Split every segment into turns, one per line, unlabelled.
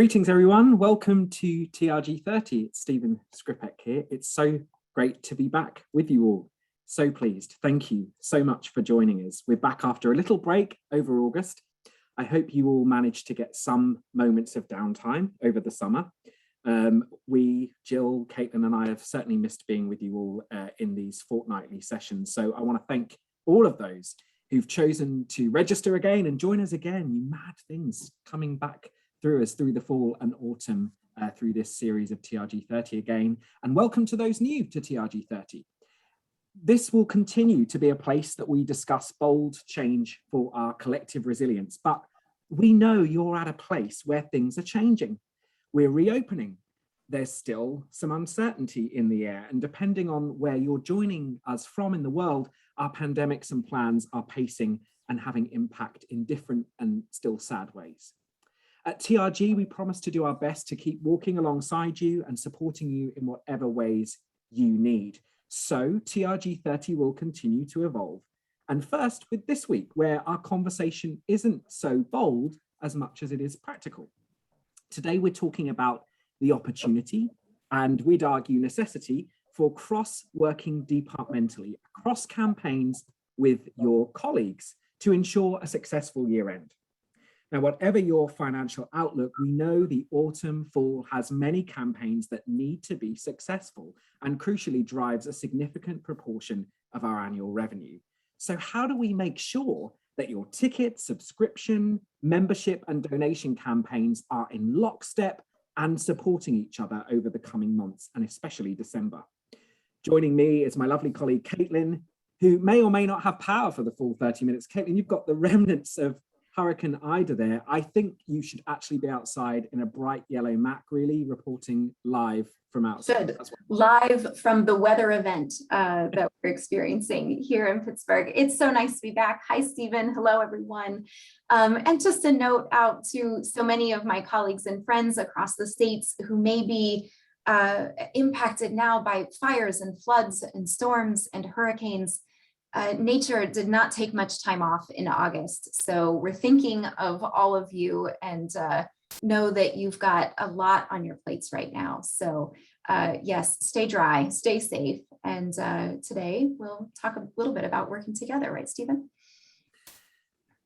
Greetings, everyone. Welcome to TRG 30. It's Stephen Skripek here. It's so great to be back with you all. So pleased. Thank you so much for joining us. We're back after a little break over August. I hope you all managed to get some moments of downtime over the summer. Jill, Caitlin, and I have certainly missed being with you all in these fortnightly sessions. So I want to thank all of those who've chosen to register again and join us again. You mad things coming back through us through the fall and autumn through this series of TRG 30 again. And welcome to those new to TRG 30. This will continue to be a place that we discuss bold change for our collective resilience, but we know you're at a place where things are changing. We're reopening. There's still some uncertainty in the air, and depending on where you're joining us from in the world, our pandemics and plans are pacing and having impact in different and still sad ways. At TRG, we promise to do our best to keep walking alongside you and supporting you in whatever ways you need. So TRG 30 will continue to evolve. And first with this week, where our conversation isn't so bold as much as it is practical. Today, we're talking about the opportunity, and we'd argue necessity, for cross-working departmentally across campaigns with your colleagues to ensure a successful year end. Now, whatever your financial outlook, we know the autumn fall has many campaigns that need to be successful and crucially drives a significant proportion of our annual revenue. So how do we make sure that your ticket, subscription, membership and donation campaigns are in lockstep and supporting each other over the coming months, and especially December? Joining me is my lovely colleague, Caitlin, who may or may not have power for the full 30 minutes. Caitlin, you've got the remnants of Hurricane Ida there. I think you should actually be outside in a bright yellow Mac, really, reporting live from outside.
Live from the weather event that we're experiencing here in Pittsburgh. It's so nice to be back. Hi, Stephen. Hello, everyone. And just a note out to so many of my colleagues and friends across the states who may be impacted now by fires and floods and storms and hurricanes. Nature did not take much time off in August. So we're thinking of all of you and know that you've got a lot on your plates right now. So yes, stay dry, stay safe. And today we'll talk a little bit about working together, right, Stephen?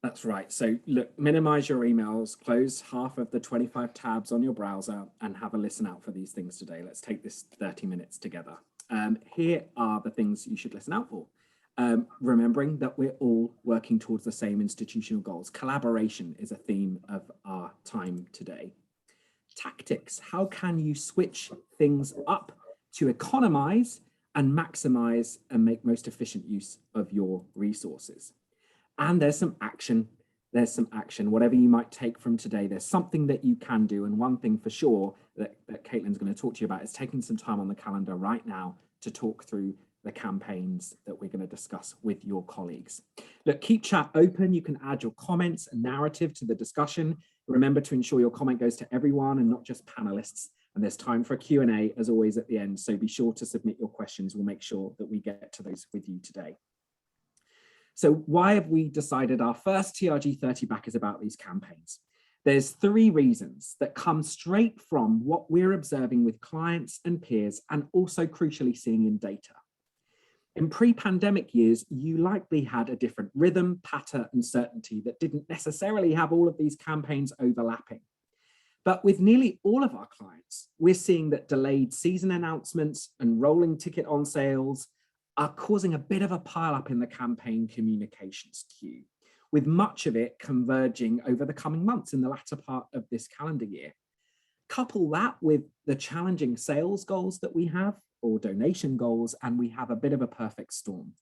That's right. So look, minimize your emails, close half of the 25 tabs on your browser and have a listen out for these things today. Let's take this 30 minutes together. Here are the things you should listen out for. Remembering that we're all working towards the same institutional goals. Collaboration is a theme of our time today. Tactics, how can you switch things up to economize and maximize and make most efficient use of your resources? And there's some action, whatever you might take from today, there's something that you can do. And one thing for sure that Caitlin's going to talk to you about is taking some time on the calendar right now to talk through the campaigns that we're going to discuss with your colleagues. Look, keep chat open. You can add your comments and narrative to the discussion. Remember to ensure your comment goes to everyone and not just panelists. And there's time for a Q&A as always at the end. So be sure to submit your questions. We'll make sure that we get to those with you today. So why have we decided our first TRG 30 back is about these campaigns? There's three reasons that come straight from what we're observing with clients and peers and also crucially seeing in data. In pre-pandemic years, you likely had a different rhythm, pattern, and certainty that didn't necessarily have all of these campaigns overlapping. But with nearly all of our clients, we're seeing that delayed season announcements and rolling ticket on sales are causing a bit of a pile-up in the campaign communications queue, with much of it converging over the coming months in the latter part of this calendar year. Couple that with the challenging sales goals that we have, or donation goals, and we have a bit of a perfect storm,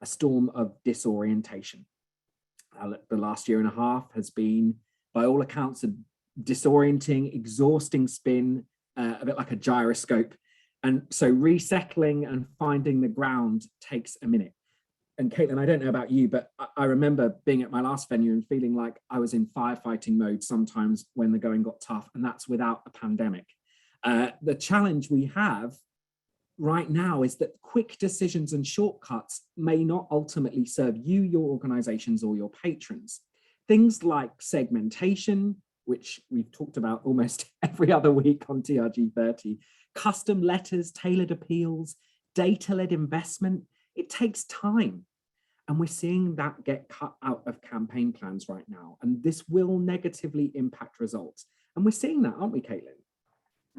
a storm of disorientation. The last year and a half has been, by all accounts, a disorienting, exhausting spin, a bit like a gyroscope. And so resettling and finding the ground takes a minute. And Caitlin, I don't know about you, but I remember being at my last venue and feeling like I was in firefighting mode sometimes when the going got tough, and that's without a pandemic. The challenge we have right now is that quick decisions and shortcuts may not ultimately serve you, your organizations, or your patrons. Things like segmentation, which we've talked about almost every other week on TRG 30, custom letters, tailored appeals, data-led investment. It takes time. And we're seeing that get cut out of campaign plans right now. And this will negatively impact results. And we're seeing that, aren't we, Caitlin?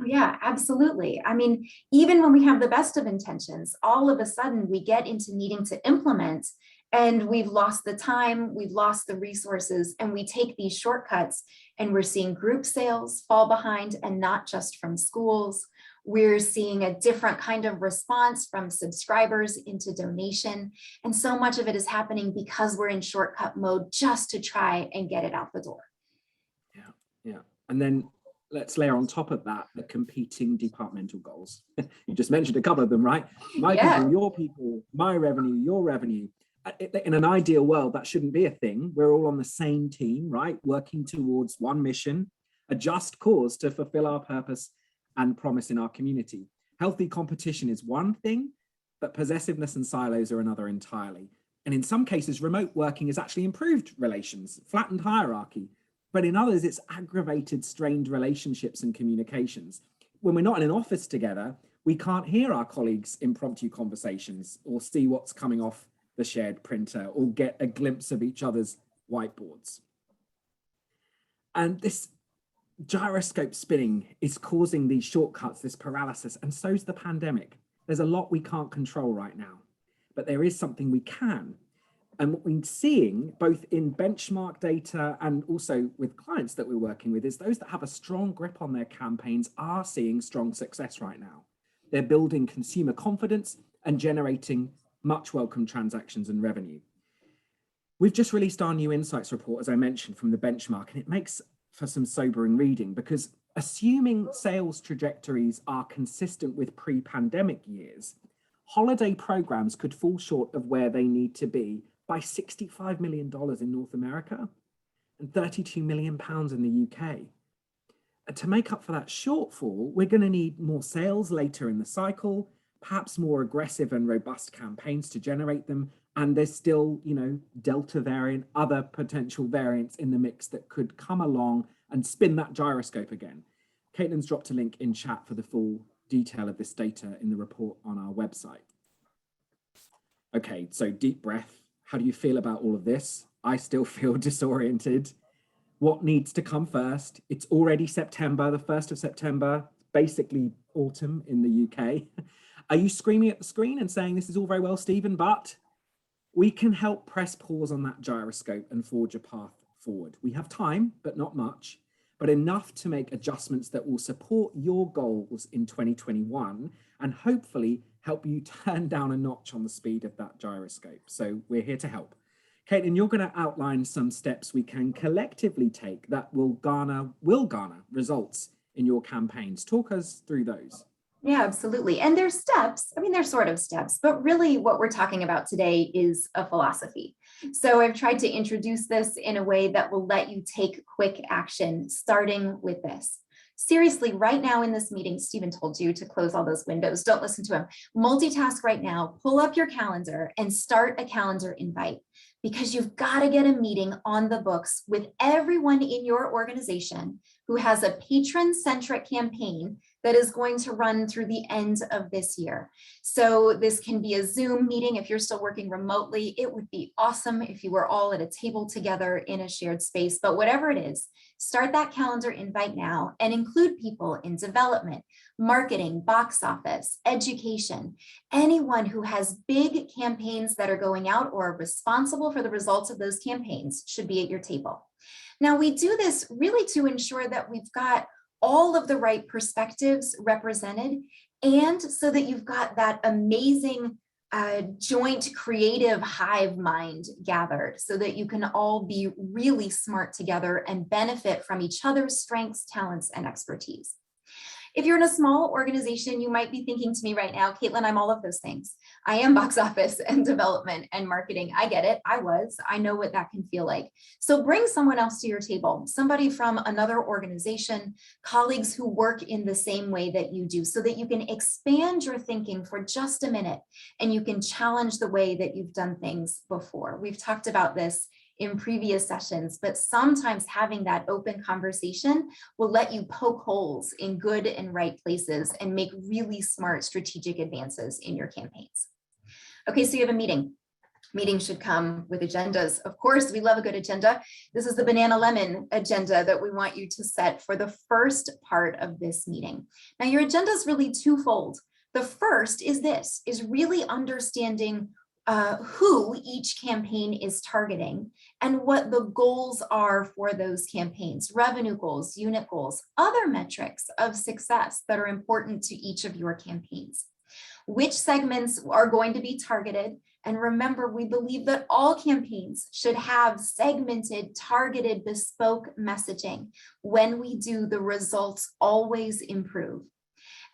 Yeah, absolutely. I mean, even when we have the best of intentions, all of a sudden we get into needing to implement and we've lost the time, we've lost the resources, and we take these shortcuts and we're seeing group sales fall behind, and not just from schools. We're seeing a different kind of response from subscribers into donation. And so much of it is happening because we're in shortcut mode just to try and get it out the door.
Yeah. And then let's layer on top of that the competing departmental goals. You just mentioned a couple of them, right? People, your people, my revenue, your revenue. In an ideal world, that shouldn't be a thing. We're all on the same team, right? Working towards one mission, a just cause to fulfill our purpose and promise in our community. Healthy competition is one thing, but possessiveness and silos are another entirely. And in some cases, remote working has actually improved relations, flattened hierarchy. But in others, it's aggravated strained relationships and communications. When we're not in an office together, we can't hear our colleagues' impromptu conversations or see what's coming off the shared printer or get a glimpse of each other's whiteboards. And this gyroscope spinning is causing these shortcuts, this paralysis, and so's the pandemic. There's a lot we can't control right now, but there is something we can. And what we're seeing both in benchmark data and also with clients that we're working with is those that have a strong grip on their campaigns are seeing strong success right now. They're building consumer confidence and generating much welcome transactions and revenue. We've just released our new insights report, as I mentioned, from the benchmark, and it makes for some sobering reading because assuming sales trajectories are consistent with pre-pandemic years, holiday programs could fall short of where they need to be by $65 million in North America and £32 million in the UK. And to make up for that shortfall, we're going to need more sales later in the cycle, perhaps more aggressive and robust campaigns to generate them. And there's still, Delta variant, other potential variants in the mix that could come along and spin that gyroscope again. Caitlin's dropped a link in chat for the full detail of this data in the report on our website. Okay, so deep breath. How do you feel about all of this? I still feel disoriented. What needs to come first? It's already September, the 1st of September, basically autumn in the UK. Are you screaming at the screen and saying this is all very well, Stephen, but we can help press pause on that gyroscope and forge a path forward. We have time, but not much, but enough to make adjustments that will support your goals in 2021 and hopefully help you turn down a notch on the speed of that gyroscope. So we're here to help. Caitlin, you're going to outline some steps we can collectively take that will garner results in your campaigns. Talk us through those.
Yeah, absolutely. And there's steps. I mean, they're sort of steps, but really what we're talking about today is a philosophy. So I've tried to introduce this in a way that will let you take quick action, starting with this. Seriously, right now in this meeting, Stephen told you to close all those windows. Don't listen to him. Multitask right now, pull up your calendar and start a calendar invite because you've got to get a meeting on the books with everyone in your organization who has a patron-centric campaign that is going to run through the end of this year. So this can be a Zoom meeting if you're still working remotely. It would be awesome if you were all at a table together in a shared space, but whatever it is, start that calendar invite now and include people in development, marketing, box office, education, anyone who has big campaigns that are going out or are responsible for the results of those campaigns should be at your table. Now, we do this really to ensure that we've got all of the right perspectives represented, and so that you've got that amazing joint creative hive mind gathered so that you can all be really smart together and benefit from each other's strengths, talents, and expertise. If you're in a small organization, you might be thinking to me right now, Caitlin, I'm all of those things. I am box office and development and marketing. I get it. I know what that can feel like. So bring someone else to your table, somebody from another organization, colleagues who work in the same way that you do, so that you can expand your thinking for just a minute and you can challenge the way that you've done things before. We've talked about this in previous sessions, but sometimes having that open conversation will let you poke holes in good and right places and make really smart strategic advances in your campaigns. Okay, so you have a meeting. Meetings should come with agendas. Of course, we love a good agenda. This is the banana lemon agenda that we want you to set for the first part of this meeting. Now, your agenda is really twofold. The first is really understanding who each campaign is targeting and what the goals are for those campaigns, revenue goals, unit goals, other metrics of success that are important to each of your campaigns. Which segments are going to be targeted? And remember, we believe that all campaigns should have segmented, targeted, bespoke messaging. When we do, the results always improve.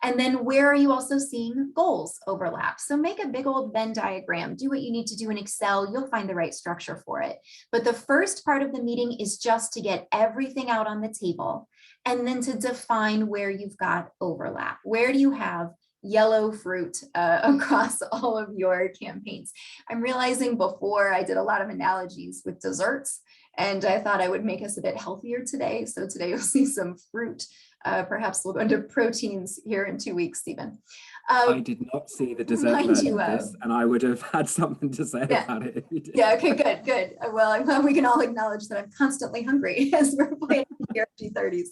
And then where are you also seeing goals overlap? So make a big old Venn diagram, do what you need to do in Excel, you'll find the right structure for it. But the first part of the meeting is just to get everything out on the table and then to define where you've got overlap. Where do you have yellow fruit across all of your campaigns? I'm realizing before I did a lot of analogies with desserts, and I thought I would make us a bit healthier today. So today you'll see some fruit. Perhaps we'll go into proteins here in 2 weeks, Stephen.
I did not see the dessert version of this, and I would have had something to say about it if you did.
Yeah, okay, good. Well, I'm glad we can all acknowledge that I'm constantly hungry as we're playing TRG 30s.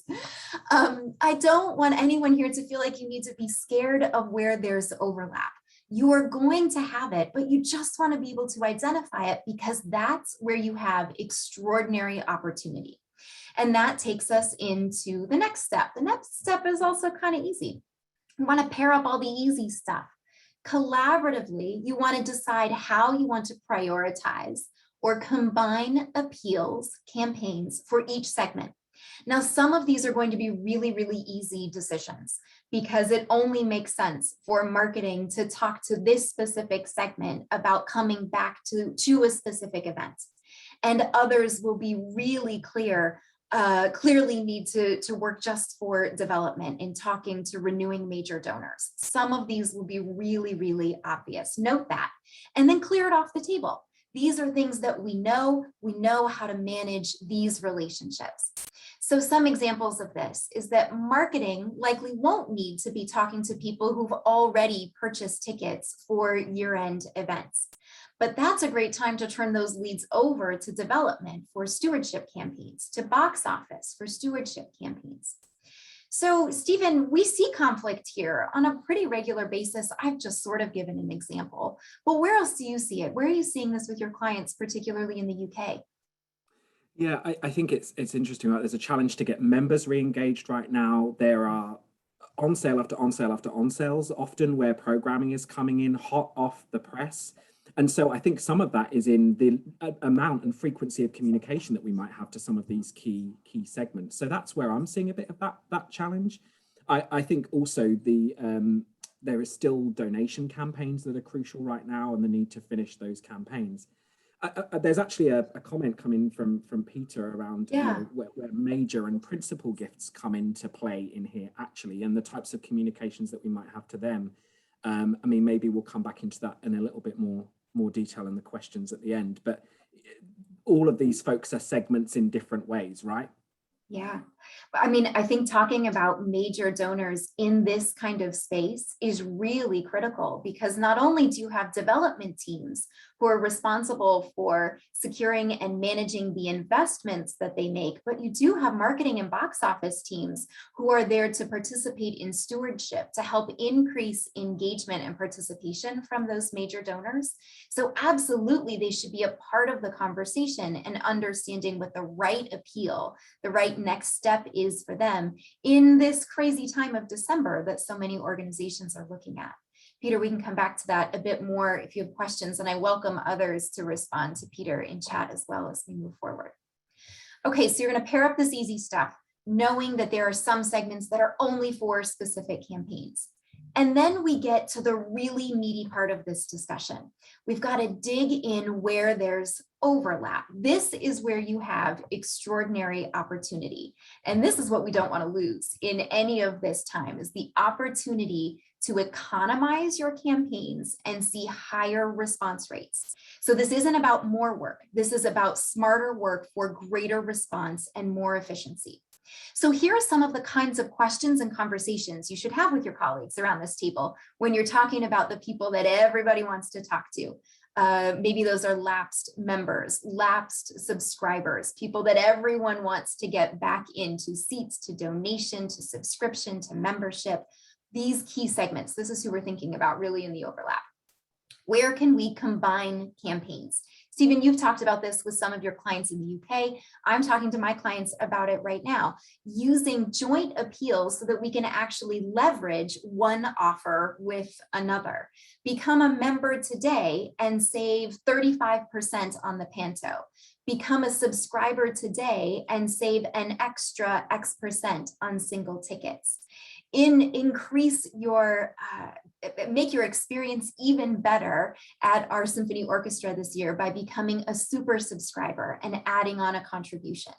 I don't want anyone here to feel like you need to be scared of where there's overlap. You are going to have it, but you just want to be able to identify it because that's where you have extraordinary opportunity. And that takes us into the next step. The next step is also kind of easy. You want to pair up all the easy stuff. Collaboratively, you want to decide how you want to prioritize or combine appeals campaigns for each segment. Now, some of these are going to be really, really easy decisions because it only makes sense for marketing to talk to this specific segment about coming back to a specific event. And others will be really clearly need to work just for development in talking to renewing major donors. Some of these will be really, really obvious. Note that, and then clear it off the table. These are things that we know how to manage these relationships. So some examples of this is that marketing likely won't need to be talking to people who've already purchased tickets for year-end events. But that's a great time to turn those leads over to development for stewardship campaigns, to box office for stewardship campaigns. So, Stephen, we see conflict here on a pretty regular basis. I've just sort of given an example, but where else do you see it? Where are you seeing this with your clients, particularly in the UK?
Yeah, I think it's interesting, right? There's a challenge to get members re-engaged right now. There are on sale after on sale after on sales, often where programming is coming in hot off the press. And so I think some of that is in the amount and frequency of communication that we might have to some of these key segments. So that's where I'm seeing a bit of that challenge. I think also there is still donation campaigns that are crucial right now and the need to finish those campaigns. There's actually a comment coming from Peter around where major and principal gifts come into play in here actually, and the types of communications that we might have to them. I mean, maybe we'll come back into that in a little bit more detail in the questions at the end, but all of these folks are segments in different ways, right?
Yeah, I mean, I think talking about major donors in this kind of space is really critical because not only do you have development teams who are responsible for securing and managing the investments that they make, but you do have marketing and box office teams who are there to participate in stewardship to help increase engagement and participation from those major donors. So absolutely, they should be a part of the conversation and understanding what the right appeal, the right next step is for them in this crazy time of December that so many organizations are looking at. Peter, we can come back to that a bit more if you have questions, and I welcome others to respond to Peter in chat as well as we move forward. Okay, so you're going to pair up this easy stuff, knowing that there are some segments that are only for specific campaigns. And then we get to the really meaty part of this discussion. We've got to dig in where there's overlap. This is where you have extraordinary opportunity. And this is what we don't want to lose in any of this time, is the opportunity to economize your campaigns and see higher response rates. So this isn't about more work. This is about smarter work for greater response and more efficiency. So here are some of the kinds of questions and conversations you should have with your colleagues around this table when you're talking about the people that everybody wants to talk to. Maybe those are lapsed members, lapsed subscribers, people that everyone wants to get back into seats, to donation, to subscription, to membership. These key segments, this is who we're thinking about really in the overlap. Where can we combine campaigns? Stephen, you've talked about this with some of your clients in the UK. I'm talking to my clients about it right now, using joint appeals so that we can actually leverage one offer with another. Become a member today and save 35% on the Panto. Become a subscriber today and save an extra X% on single tickets. Increase your, make your experience even better at our symphony orchestra this year by becoming a super subscriber and adding on a contribution.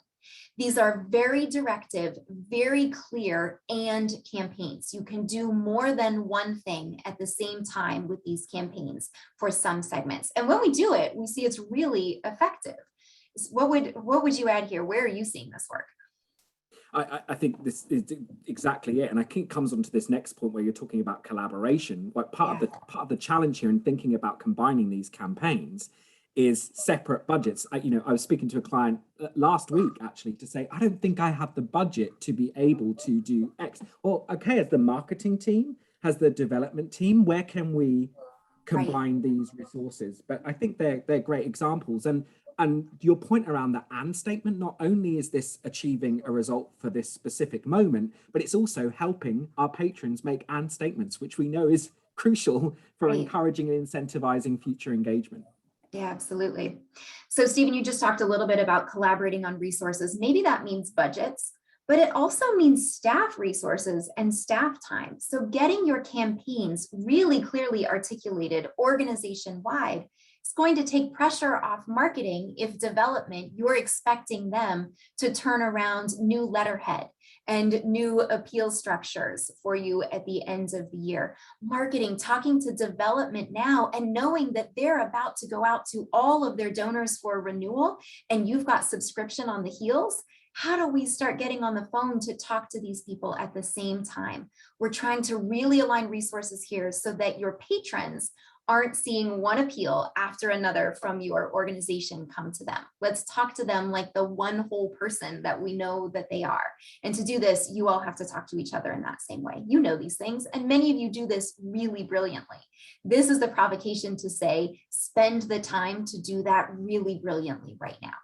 These are very directive, very clear, and campaigns. You can do more than one thing at the same time with these campaigns for some segments. And when we do it, we see it's really effective. What would you add here? Where are you seeing this work?
I think this is exactly it, and I think it comes onto this next point where you're talking about collaboration. Like part of the challenge here in thinking about combining these campaigns is separate budgets. I was speaking to a client last week actually to say, I don't think I have the budget to be able to do X. Or okay, as the marketing team, has the development team, where can we combine these resources? But I think they're great examples. And your point around the and statement, not only is this achieving a result for this specific moment, but it's also helping our patrons make and statements, which we know is crucial for encouraging and incentivizing future engagement.
Yeah, absolutely. So Stephen, you just talked a little bit about collaborating on resources. Maybe that means budgets, but it also means staff resources and staff time. So getting your campaigns really clearly articulated organization-wide, it's going to take pressure off marketing if development, you're expecting them to turn around new letterhead and new appeal structures for you at the end of the year. Marketing, talking to development now and knowing that they're about to go out to all of their donors for renewal and you've got subscription on the heels. How do we start getting on the phone to talk to these people at the same time? We're trying to really align resources here so that your patrons aren't seeing one appeal after another from your organization come to them. Let's talk to them like the one whole person that we know that they are. And to do this, you all have to talk to each other in that same way. You know these things, and many of you do this really brilliantly. This is the provocation to say, spend the time to do that really brilliantly right now.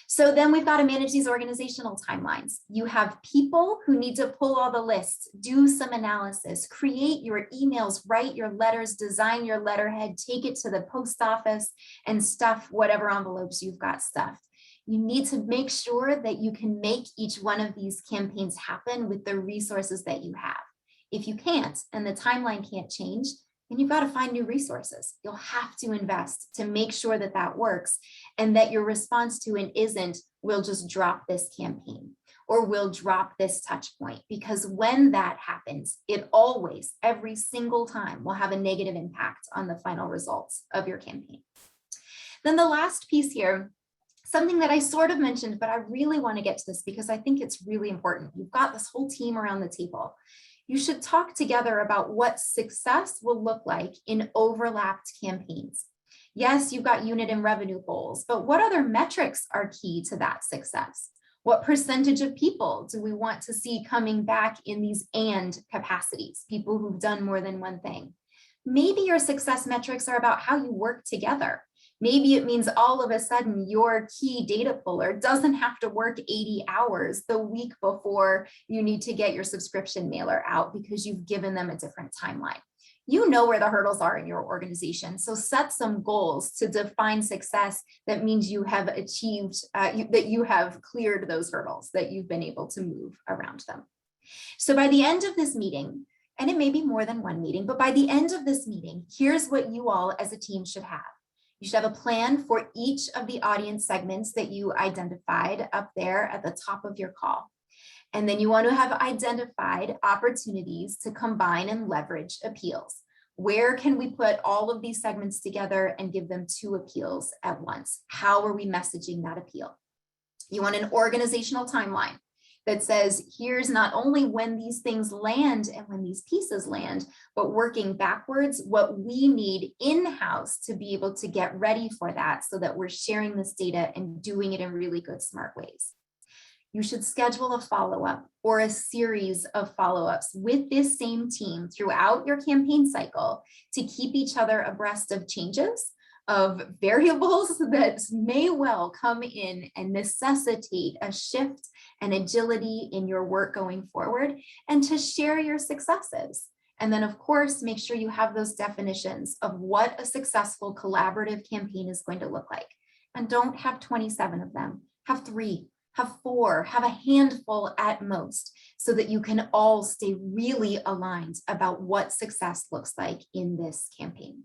So then we've got to manage these organizational timelines. You have people who need to pull all the lists, do some analysis, create your emails, write your letters, design your letterhead, take it to the post office and stuff whatever envelopes you've got stuffed. You need to make sure that you can make each one of these campaigns happen with the resources that you have. If you can't, and the timeline can't change, then you've got to find new resources. You'll have to invest to make sure that that works and that your response to it isn't, we'll just drop this campaign or we'll drop this touch point, because when that happens, it always, every single time will have a negative impact on the final results of your campaign. Then the last piece here, something that I sort of mentioned, but I really want to get to this because I think it's really important. You've got this whole team around the table. You should talk together about what success will look like in overlapped campaigns. Yes, you've got unit and revenue goals, but what other metrics are key to that success? What percentage of people do we want to see coming back in these and capacities, people who've done more than one thing? Maybe your success metrics are about how you work together. Maybe it means all of a sudden your key data puller doesn't have to work 80 hours the week before you need to get your subscription mailer out because you've given them a different timeline. You know where the hurdles are in your organization, so set some goals to define success that means you have achieved, that you have cleared those hurdles, that you've been able to move around them. So by the end of this meeting, and it may be more than one meeting, but by the end of this meeting, here's what you all as a team should have. You should have a plan for each of the audience segments that you identified up there at the top of your call. And then you want to have identified opportunities to combine and leverage appeals. Where can we put all of these segments together and give them 2 appeals at once? How are we messaging that appeal? You want an organizational timeline that says, here's not only when these things land and when these pieces land, but working backwards, what we need in-house to be able to get ready for that so that we're sharing this data and doing it in really good, smart ways. You should schedule a follow-up or a series of follow-ups with this same team throughout your campaign cycle to keep each other abreast of changes, of variables that may well come in and necessitate a shift and agility in your work going forward, and to share your successes. And then, of course, make sure you have those definitions of what a successful collaborative campaign is going to look like. And don't have 27 of them, have 3. Have 4, have a handful at most, so that you can all stay really aligned about what success looks like in this campaign.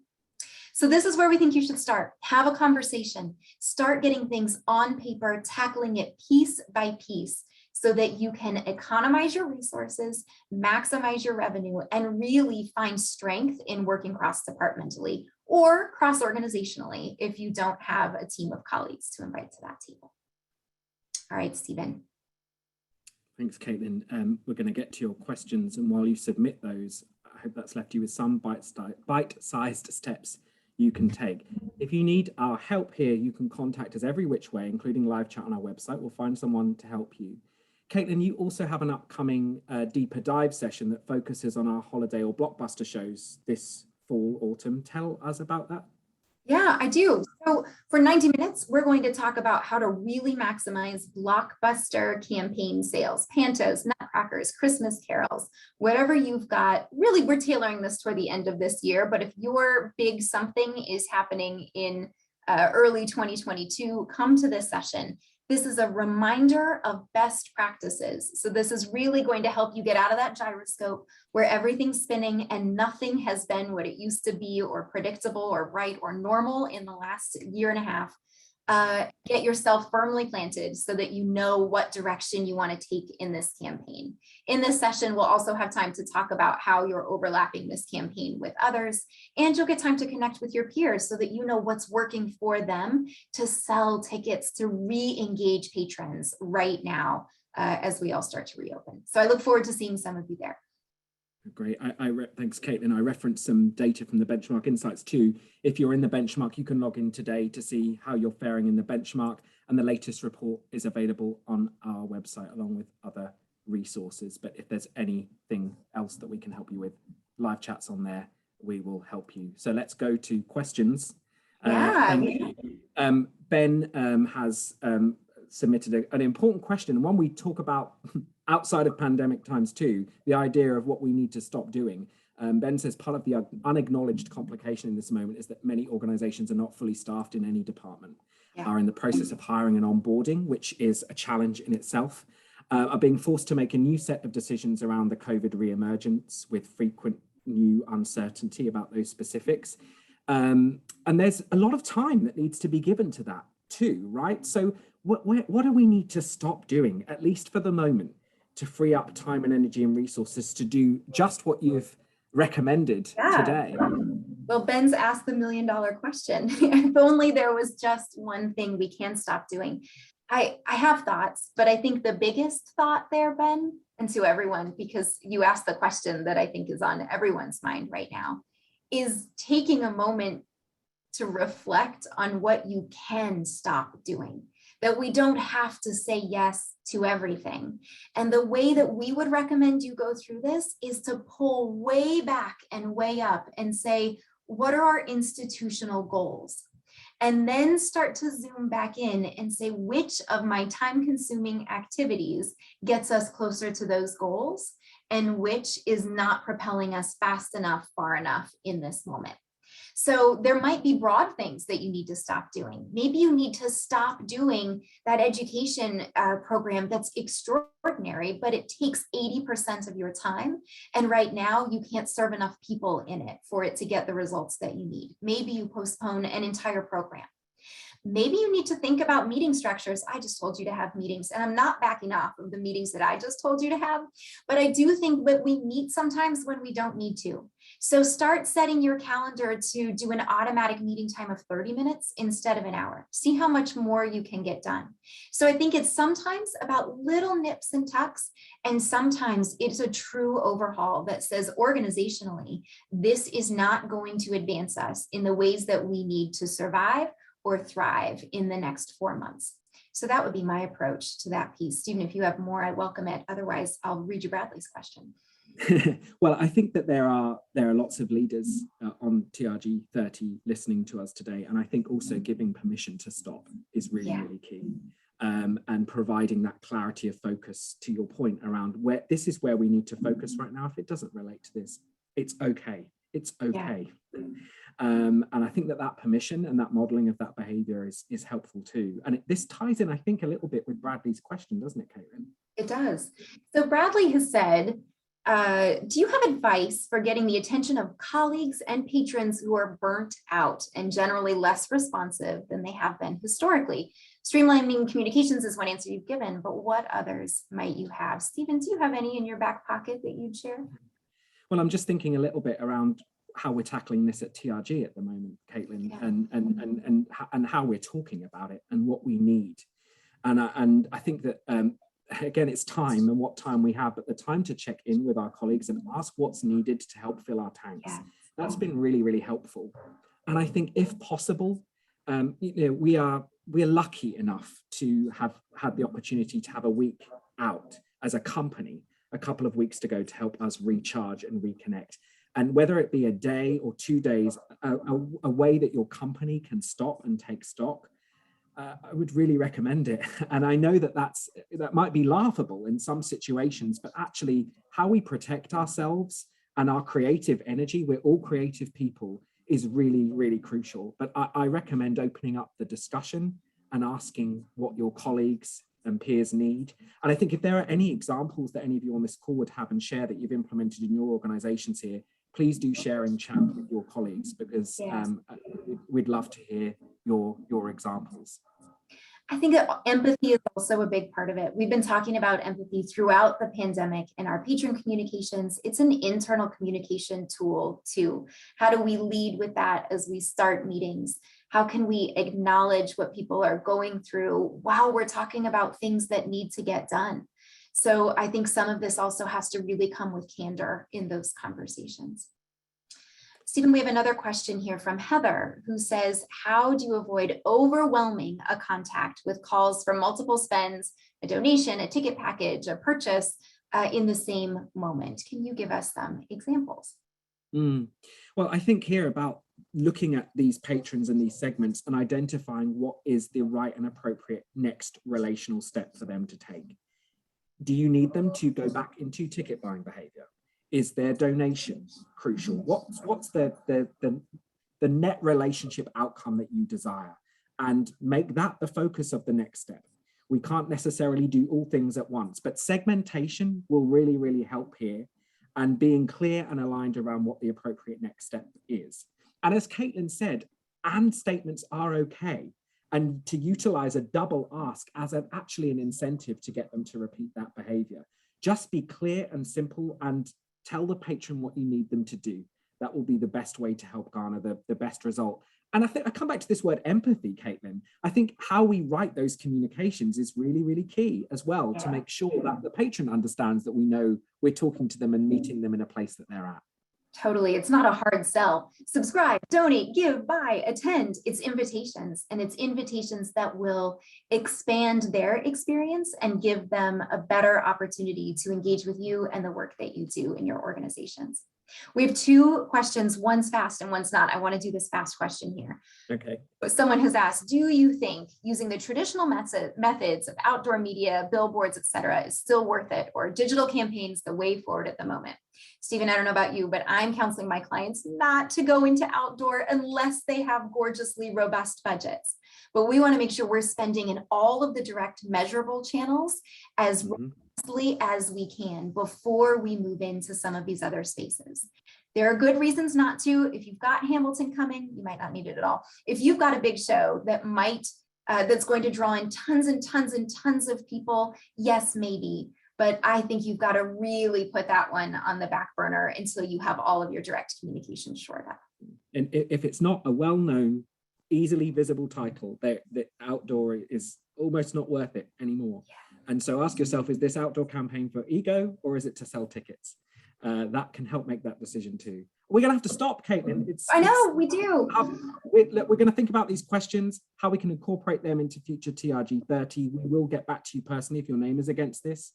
So this is where we think you should start. Have a conversation, start getting things on paper, tackling it piece by piece, so that you can economize your resources, maximize your revenue, and really find strength in working cross-departmentally or cross-organizationally if you don't have a team of colleagues to invite to that table. All right, Stephen.
Thanks, Caitlin. We're going to get to your questions, and while you submit those, I hope that's left you with some bite-sized steps you can take. If you need our help here, you can contact us every which way, including live chat on our website. We'll find someone to help you. Caitlin, you also have an upcoming deeper dive session that focuses on our holiday or blockbuster shows this fall, autumn. Tell us about that.
Yeah, I do. So for 90 minutes, we're going to talk about how to really maximize blockbuster campaign sales, pantos, nutcrackers, Christmas carols, whatever you've got. Really, we're tailoring this toward the end of this year, but if your big something is happening in early 2022, come to this session. This is a reminder of best practices. So this is really going to help you get out of that gyroscope where everything's spinning and nothing has been what it used to be or predictable or right or normal in the last year and a half. Get yourself firmly planted so that you know what direction you want to take in this campaign. In this session, we'll also have time to talk about how you're overlapping this campaign with others, and you'll get time to connect with your peers so that you know what's working for them to sell tickets to re-engage patrons right now as we all start to reopen. So I look forward to seeing some of you there.
Great. Thanks, Caitlin. I referenced some data from the Benchmark Insights too. If you're in the benchmark, you can log in today to see how you're faring in the benchmark, and the latest report is available on our website along with other resources. But if there's anything else that we can help you with, live chats on there, we will help you. So let's go to questions.
Yeah.
Ben has submitted an important question, one we talk about outside of pandemic times too, the idea of what we need to stop doing. Ben says part of the unacknowledged complication in this moment is that many organizations are not fully staffed in any department, are in the process of hiring and onboarding, which is a challenge in itself, are being forced to make a new set of decisions around the COVID reemergence with frequent new uncertainty about those specifics. And there's a lot of time that needs to be given to that too, right? So what do we need to stop doing, at least for the moment, to free up time and energy and resources to do just what you've recommended today?
Well, Ben's asked the $1 million question. If only there was just one thing we can stop doing. I have thoughts, but I think the biggest thought there, Ben, and to everyone, because you asked the question that I think is on everyone's mind right now, is taking a moment to reflect on what you can stop doing, that we don't have to say yes to everything. And the way that we would recommend you go through this is to pull way back and way up and say, what are our institutional goals? And then start to zoom back in and say, which of my time-consuming activities gets us closer to those goals and which is not propelling us fast enough, far enough in this moment. So there might be broad things that you need to stop doing. Maybe you need to stop doing that education program that's extraordinary, but it takes 80% of your time. And right now you can't serve enough people in it for it to get the results that you need. Maybe you postpone an entire program. Maybe you need to think about meeting structures. I just told you to have meetings, and I'm not backing off of the meetings that I just told you to have, but I do think that we meet sometimes when we don't need to. So start setting your calendar to do an automatic meeting time of 30 minutes instead of an hour. See how much more you can get done. So I think it's sometimes about little nips and tucks, and sometimes it's a true overhaul that says organizationally, this is not going to advance us in the ways that we need to survive or thrive in the next 4 months. So that would be my approach to that piece. Stephen, if you have more, I welcome it. Otherwise, I'll read you Bradley's question.
Well, I think that there are lots of leaders on TRG 30 listening to us today, and I think also giving permission to stop is really, really key. And providing that clarity of focus, to your point around where this is where we need to focus right now. If it doesn't relate to this, it's okay. It's okay. Yeah. And I think that permission and that modeling of that behavior is helpful too. And this ties in, I think, a little bit with Bradley's question, doesn't it, Caitlin?
It does. So Bradley has said, do you have advice for getting the attention of colleagues and patrons who are burnt out and generally less responsive than they have been historically? Streamlining communications is one answer you've given, but what others might you have? Stephen, do you have any in your back pocket that you'd share?
Well, I'm just thinking a little bit around how we're tackling this at TRG at the moment, Caitlin, yeah. and how we're talking about it and what we need. And I think that, again, it's time and what time we have, but the time to check in with our colleagues and ask what's needed to help fill our tanks. Yeah. That's been really, really helpful. And I think if possible, we're lucky enough to have had the opportunity to have a week out as a company, a couple of weeks to go to help us recharge and reconnect. And whether it be a day or 2 days, a way that your company can stop and take stock, I would really recommend it. And I know that might be laughable in some situations, but actually how we protect ourselves and our creative energy, we're all creative people, is really, really crucial. But I recommend opening up the discussion and asking what your colleagues and peers need. And I think if there are any examples that any of you on this call would have and share that you've implemented in your organizations here, please do share in chat with your colleagues, because we'd love to hear your examples.
I think that empathy is also a big part of it. We've been talking about empathy throughout the pandemic in our patron communications. It's an internal communication tool too. How do we lead with that as we start meetings? How can we acknowledge what people are going through while we're talking about things that need to get done? So I think some of this also has to really come with candor in those conversations. Stephen, we have another question here from Heather, who says, how do you avoid overwhelming a contact with calls for multiple spends, a donation, a ticket package, a purchase in the same moment? Can you give us some examples?
Well, I think here about looking at these patrons and these segments and identifying what is the right and appropriate next relational step for them to take. Do you need them to go back into ticket buying behavior? Is their donation crucial? What's the net relationship outcome that you desire? And make that the focus of the next step. We can't necessarily do all things at once, but segmentation will really, really help here, and being clear and aligned around what the appropriate next step is. And as Caitlin said, and statements are okay. And to utilize a double ask as actually an incentive to get them to repeat that behavior. Just be clear and simple and tell the patron what you need them to do. That will be the best way to help garner the best result. And I think I come back to this word empathy, Caitlin. I think how we write those communications is really, really key as well, to make sure that the patron understands that we know we're talking to them and meeting them in a place that they're at.
Totally. It's not a hard sell. Subscribe, donate, give, buy, attend. It's invitations, and it's invitations that will expand their experience and give them a better opportunity to engage with you and the work that you do in your organizations. We have two questions. One's fast and one's not. I want to do this fast question here.
Okay.
Someone has asked, do you think using the traditional methods of outdoor media, billboards, et cetera, is still worth it, or digital campaigns the way forward at the moment? Stephen, I don't know about you, but I'm counseling my clients not to go into outdoor unless they have gorgeously robust budgets. But we want to make sure we're spending in all of the direct measurable channels as robustly as we can before we move into some of these other spaces. There are good reasons not to. If you've got Hamilton coming, you might not need it at all. If you've got a big show that that's going to draw in tons and tons and tons of people, yes, maybe. But I think you've got to really put that one on the back burner until you have all of your direct communication shored up.
And if it's not a well-known, easily visible title, that outdoor is almost not worth it anymore.
Yeah.
And so ask yourself, is this outdoor campaign for ego or is it to sell tickets? That can help make that decision too. We're going to have to stop, Caitlin.
I know, we do.
We're going to think about these questions, how we can incorporate them into future TRG 30. We will get back to you personally if your name is against this.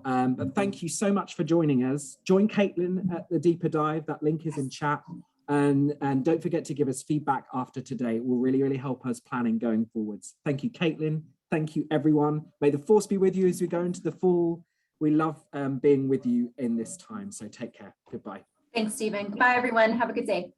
But thank you so much for joining us. Join Caitlin at the deeper dive. That link is in chat. And don't forget to give us feedback after today. It will really, really help us planning going forwards. Thank you, Caitlin. Thank you, everyone. May the force be with you as we go into the fall. We love being with you in this time. So take care. Goodbye.
Thanks, Stephen. Goodbye, everyone. Have a good day.